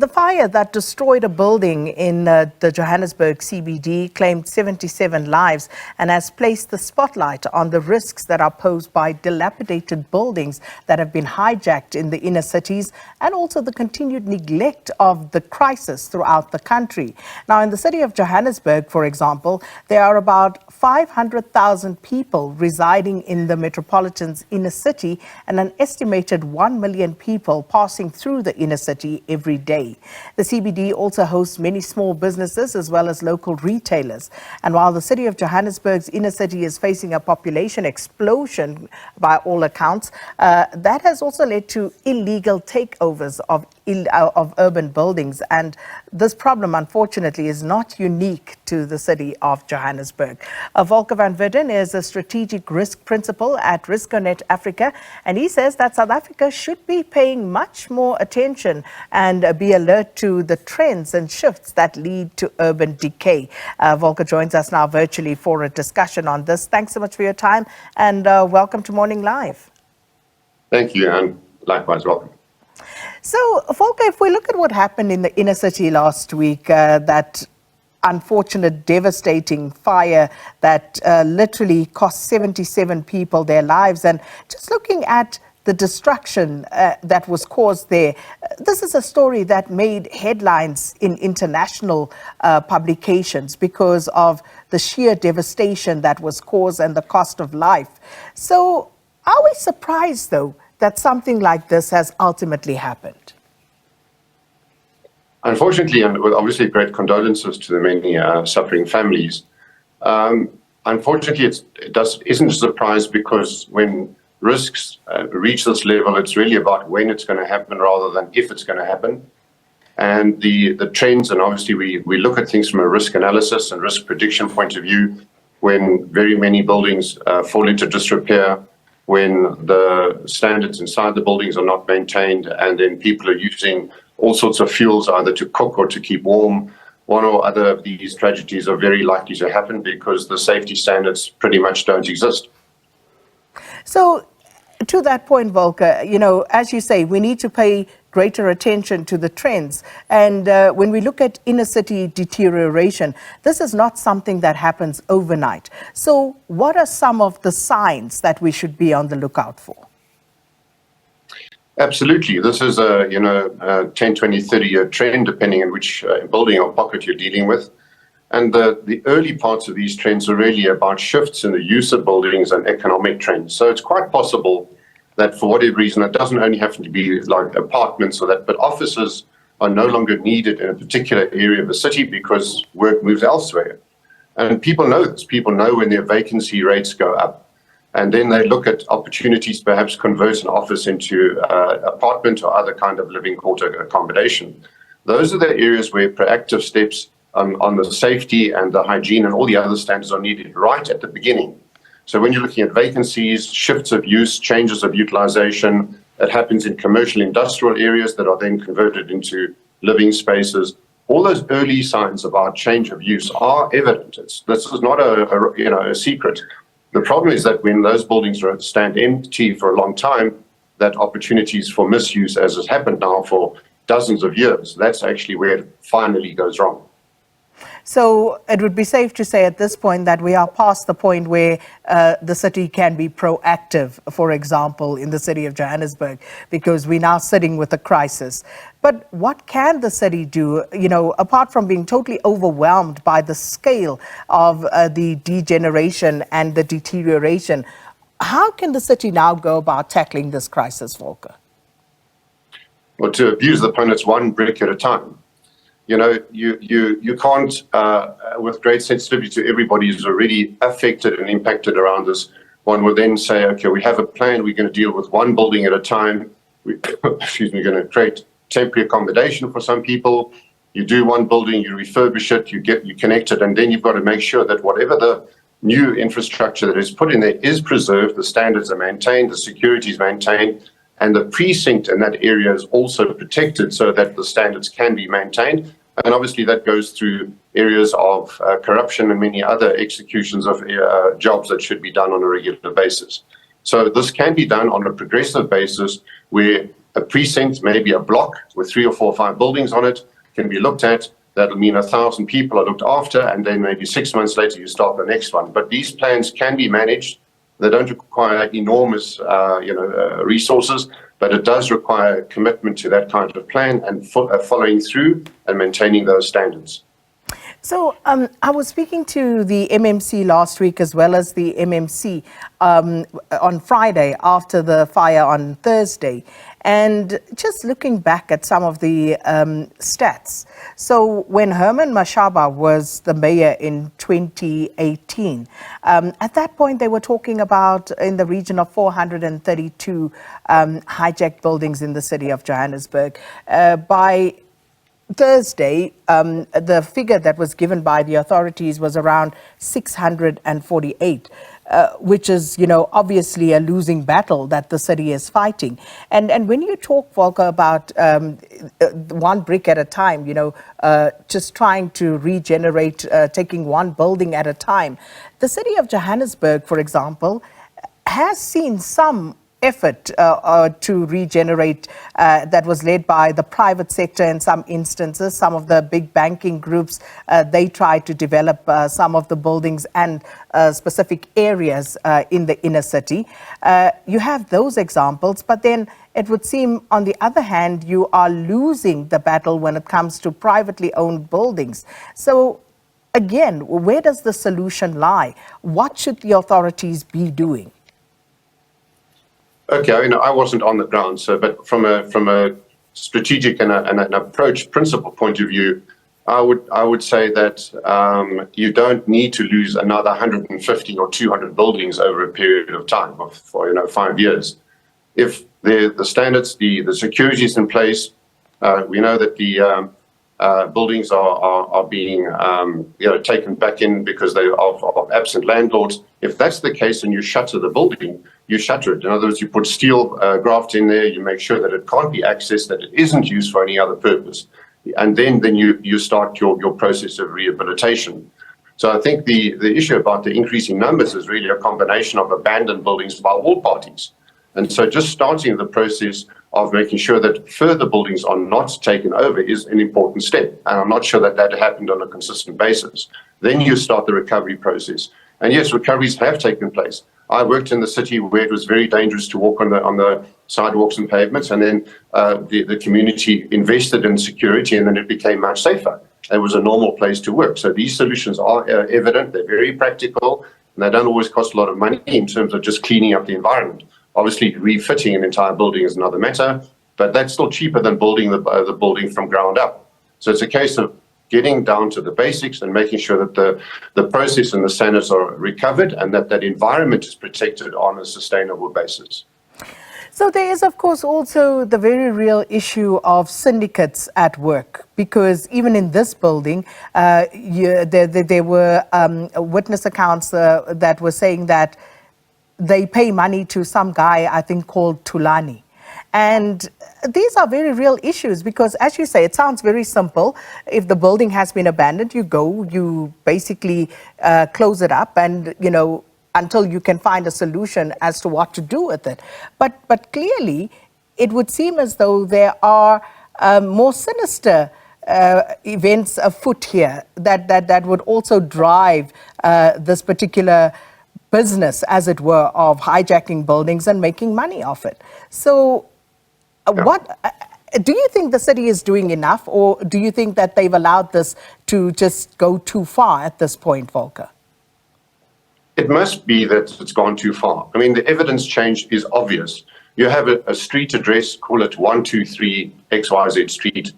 The fire that destroyed a building in the Johannesburg CBD claimed 77 lives and has placed the spotlight on the risks that are posed by dilapidated buildings that have been hijacked in the inner cities, and also the continued neglect of the crisis throughout the country. Now, in the city of Johannesburg, for example, there are about 500,000 people residing in the metropolitan's inner city and an estimated 1 million people passing through the inner city every day. The CBD also hosts many small businesses as well as local retailers. And while the city of Johannesburg's inner city is facing a population explosion by all accounts, that has also led to illegal takeovers of urban buildings. And this problem, unfortunately, is not unique to the city of Johannesburg. Volker von Widdern is a strategic risk principal at Riskonet Africa, and he says that South Africa should be paying much more attention and be alert to the trends and shifts that lead to urban decay. Volker joins us now virtually for a discussion on this. Thanks so much for your time, and welcome to Morning Live. Thank you, and likewise welcome. So, Volker, if we look at what happened in the inner city last week, that unfortunate, devastating fire that literally cost 77 people their lives, and just looking at the destruction that was caused there, this is a story that made headlines in international publications because of the sheer devastation that was caused and the cost of life. So, are we surprised, though, that something like this has ultimately happened? Unfortunately, and with obviously great condolences to the many suffering families, unfortunately it isn't a surprise, because when risks reach this level, it's really about when it's going to happen rather than if it's going to happen. And the trends, and obviously we look at things from a risk analysis and risk prediction point of view, when very many buildings fall into disrepair, when the standards inside the buildings are not maintained, and then people are using all sorts of fuels either to cook or to keep warm, one or other of these tragedies are very likely to happen because the safety standards pretty much don't exist. So, to that point, Volker, as you say, we need to pay greater attention to the trends. And when we look at inner city deterioration, this is not something that happens overnight. So what are some of the signs that we should be on the lookout for? Absolutely. This is a 10, 20, 30-year trend, depending on which building or pocket you're dealing with. And the early parts of these trends are really about shifts in the use of buildings and economic trends. So it's quite possible that for whatever reason, it doesn't only have to be like apartments or that, but offices are no longer needed in a particular area of the city because work moves elsewhere. And people know this. People know when their vacancy rates go up. And then they look at opportunities to perhaps convert an office into apartment or other kind of living quarter accommodation. Those are the areas where proactive steps on the safety and the hygiene and all the other standards are needed right at the beginning. So when you're looking at vacancies, shifts of use, changes of utilization, that happens in commercial industrial areas that are then converted into living spaces, all those early signs about change of use are evident. This is not a secret. The problem is that when those buildings stand empty for a long time, that opportunities for misuse, as has happened now for dozens of years, that's actually where it finally goes wrong. So it would be safe to say at this point that we are past the point where the city can be proactive, for example, in the city of Johannesburg, because we're now sitting with a crisis. But what can the city do, apart from being totally overwhelmed by the scale of the degeneration and the deterioration? How can the city now go about tackling this crisis, Volker? Well, to abuse the pun, it's one brick at a time. You can't, with great sensitivity to everybody who's already affected and impacted around this, one would then say, okay, we have a plan, we're going to deal with one building at a time. We're going to create temporary accommodation for some people. You do one building, you refurbish it, you connect it, and then you've got to make sure that whatever the new infrastructure that is put in there is preserved, the standards are maintained, the security is maintained, and the precinct in that area is also protected so that the standards can be maintained. And obviously that goes through areas of corruption and many other executions of jobs that should be done on a regular basis. So this can be done on a progressive basis where a precinct, maybe a block with 3 or 4 or 5 buildings on it, can be looked at. That'll mean 1,000 people are looked after, and then maybe 6 months later you start the next one. But these plans can be managed. They don't require enormous, resources, but it does require commitment to that kind of plan and following through and maintaining those standards. So I was speaking to the MMC last week as well as the MMC on Friday after the fire on Thursday, and just looking back at some of the stats. So when Herman Mashaba was the mayor in 2018, at that point they were talking about in the region of 432 hijacked buildings in the city of Johannesburg. By Thursday, the figure that was given by the authorities was around 648, which is, obviously a losing battle that the city is fighting. And when you talk, Volker, about one brick at a time, just trying to regenerate, taking one building at a time, the city of Johannesburg, for example, has seen some effort to regenerate that was led by the private sector in some instances. Some of the big banking groups, they tried to develop some of the buildings and specific areas in the inner city. You have those examples, but then it would seem, on the other hand, you are losing the battle when it comes to privately owned buildings. So again, where does the solution lie? What should the authorities be doing? Okay, I wasn't on the ground, but from a strategic and an approach principle point of view, I would say that you don't need to lose another 150 or 200 buildings over a period of time of 5 years. If the standards, the security is in place, we know that the buildings are being taken back in because they of absent landlords. If that's the case and you shutter the building, you shutter it. In other words, you put steel graft in there, you make sure that it can't be accessed, that it isn't used for any other purpose. And then you start your process of rehabilitation. So I think the issue about the increasing numbers is really a combination of abandoned buildings by all parties. And so just starting the process of making sure that further buildings are not taken over is an important step. And I'm not sure that happened on a consistent basis. Then you start the recovery process. And yes, recoveries have taken place. I worked in the city where it was very dangerous to walk on the sidewalks and pavements, and then the community invested in security, and then it became much safer. It was a normal place to work. So these solutions are evident, they're very practical, and they don't always cost a lot of money in terms of just cleaning up the environment. Obviously, refitting an entire building is another matter, but that's still cheaper than building the building from ground up. So it's a case of getting down to the basics and making sure that the process and the standards are recovered and that environment is protected on a sustainable basis. So there is, of course, also the very real issue of syndicates at work, because even in this building, there were witness accounts that were saying that they pay money to some guy, I think, called Tulani. And these are very real issues because, as you say, it sounds very simple. If the building has been abandoned, you basically close it up and, until you can find a solution as to what to do with it. But clearly, it would seem as though there are more sinister events afoot here that would also drive this particular business, as it were, of hijacking buildings and making money off it. So what do you think the city is doing enough, or do you think that they've allowed this to just go too far at this point, Volker? It must be that it's gone too far. I mean, the evidence change is obvious. You have a street address, call it 123 XYZ Street.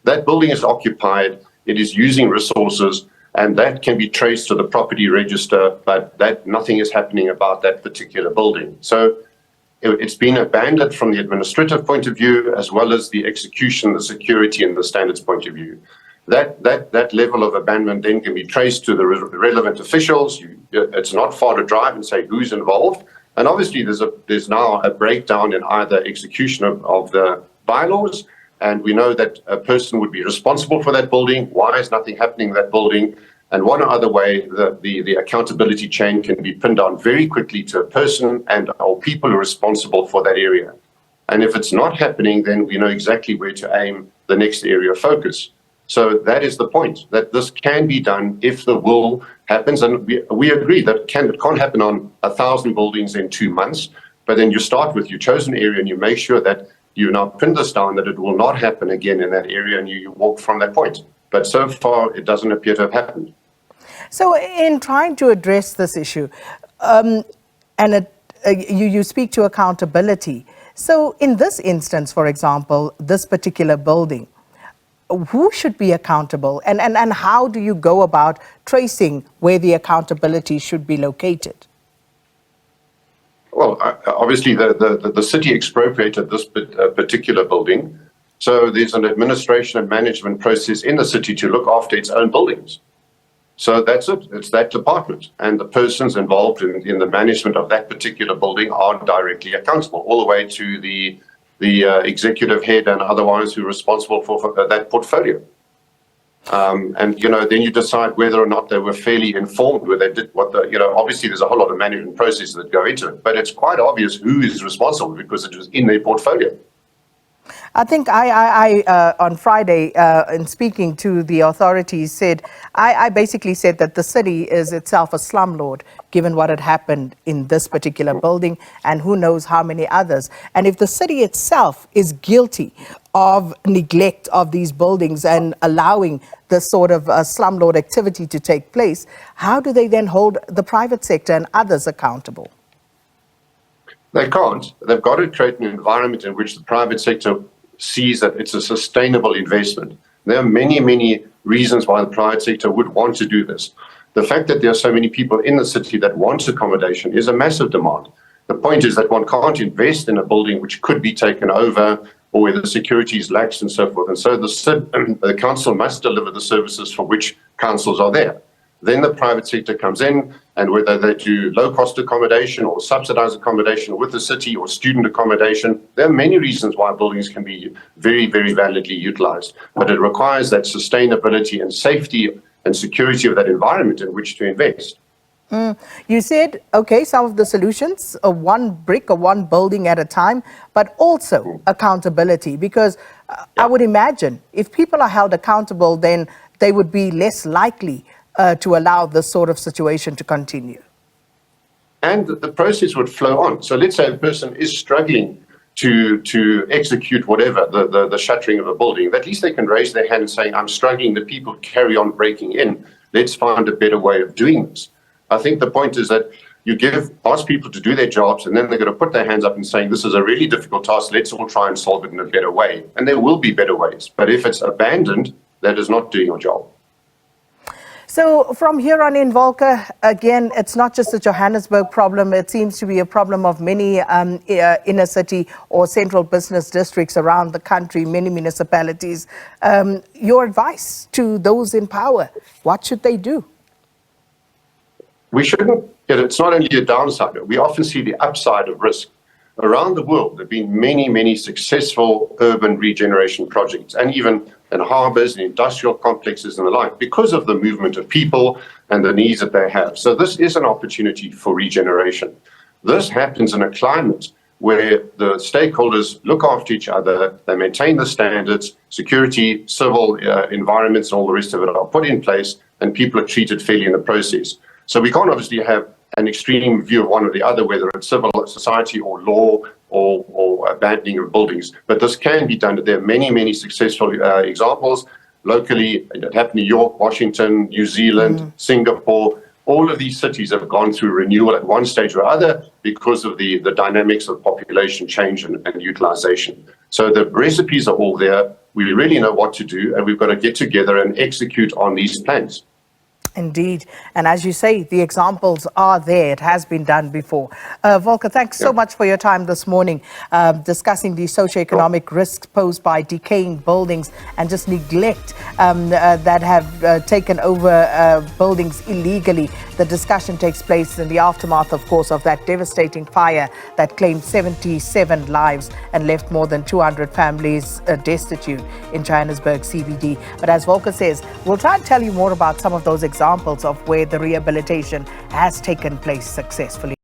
That building is occupied, it is using resources, and that can be traced to the property register, but nothing is happening about that particular building. So it's been abandoned from the administrative point of view, as well as the execution, the security, and the standards point of view. That level of abandonment then can be traced to the relevant officials. It's not far to drive and say who's involved. And obviously there's now a breakdown in either execution of the bylaws, and we know that a person would be responsible for that building. Why is nothing happening in that building? And one other way, the accountability chain can be pinned down very quickly to a person and or people who are responsible for that area. And if it's not happening, then we know exactly where to aim the next area of focus. So that is the point, that this can be done if the will happens. And we agree that it can't happen on 1,000 buildings in 2 months. But then you start with your chosen area and you make sure that you now pin this down, that it will not happen again in that area, and you walk from that point. But so far, it doesn't appear to have happened. So in trying to address this issue, you speak to accountability. So in this instance, for example, this particular building, who should be accountable, and how do you go about tracing where the accountability should be located? Well, obviously, the city expropriated this particular building. So there's an administration and management process in the city to look after its own buildings. So that's it. It's that department. And the persons involved in the management of that particular building are directly accountable, all the way to the executive head and otherwise who are responsible for that portfolio. And, then you decide whether or not they were fairly informed where they did what obviously there's a whole lot of management processes that go into it, but it's quite obvious who is responsible because it was in their portfolio. I think I on Friday, in speaking to the authorities, I basically said that the city is itself a slumlord, given what had happened in this particular building and who knows how many others. And if the city itself is guilty of neglect of these buildings and allowing this sort of slumlord activity to take place, how do they then hold the private sector and others accountable? They can't. They've got to create an environment in which the private sector sees that it's a sustainable investment. There are many, many reasons why the private sector would want to do this. The fact that there are so many people in the city that want accommodation is a massive demand. The point is that one can't invest in a building which could be taken over or where the security is lax and so forth. And so the council must deliver the services for which councils are there. Then the private sector comes in, and whether they do low-cost accommodation or subsidized accommodation with the city or student accommodation, there are many reasons why buildings can be very, very validly utilized. But it requires that sustainability and safety and security of that environment in which to invest. You said, okay, some of the solutions, one brick or one building at a time, but also accountability, because I would imagine if people are held accountable, then they would be less likely to allow this sort of situation to continue. And the process would flow on. So let's say a person is struggling to execute whatever, the shuttering of a building. At least they can raise their hand and say, I'm struggling, the people carry on breaking in. Let's find a better way of doing this. I think the point is that you ask people to do their jobs, and then they're going to put their hands up and saying, this is a really difficult task, let's all try and solve it in a better way. And there will be better ways. But if it's abandoned, that is not doing your job. So from here on in, Volker, again, it's not just a Johannesburg problem. It seems to be a problem of many inner city or central business districts around the country, many municipalities. Your advice to those in power, what should they do? We shouldn't, it's not only a downside, we often see the upside of risk. Around the world, there have been many, many successful urban regeneration projects, and even in harbors and industrial complexes and the like, because of the movement of people and the needs that they have. So this is an opportunity for regeneration. This happens in a climate where the stakeholders look after each other, they maintain the standards, security, civil environments, and all the rest of it are put in place, and people are treated fairly in the process. So we can't obviously have an extreme view of one or the other, whether it's civil society or law or abandoning of buildings. But this can be done. There are many, many successful examples locally. It happened in New York, Washington, New Zealand, Singapore. All of these cities have gone through renewal at one stage or other because of the dynamics of population change and utilization. So the recipes are all there. We really know what to do, and we've got to get together and execute on these plans. Indeed. And as you say, the examples are there. It has been done before. Volker, thanks so much for your time this morning, discussing the socioeconomic risks posed by decaying buildings and just neglect that have taken over buildings illegally. The discussion takes place in the aftermath, of course, of that devastating fire that claimed 77 lives and left more than 200 families destitute in Johannesburg CBD. But as Volker says, we'll try and tell you more about some of those examples of where the rehabilitation has taken place successfully.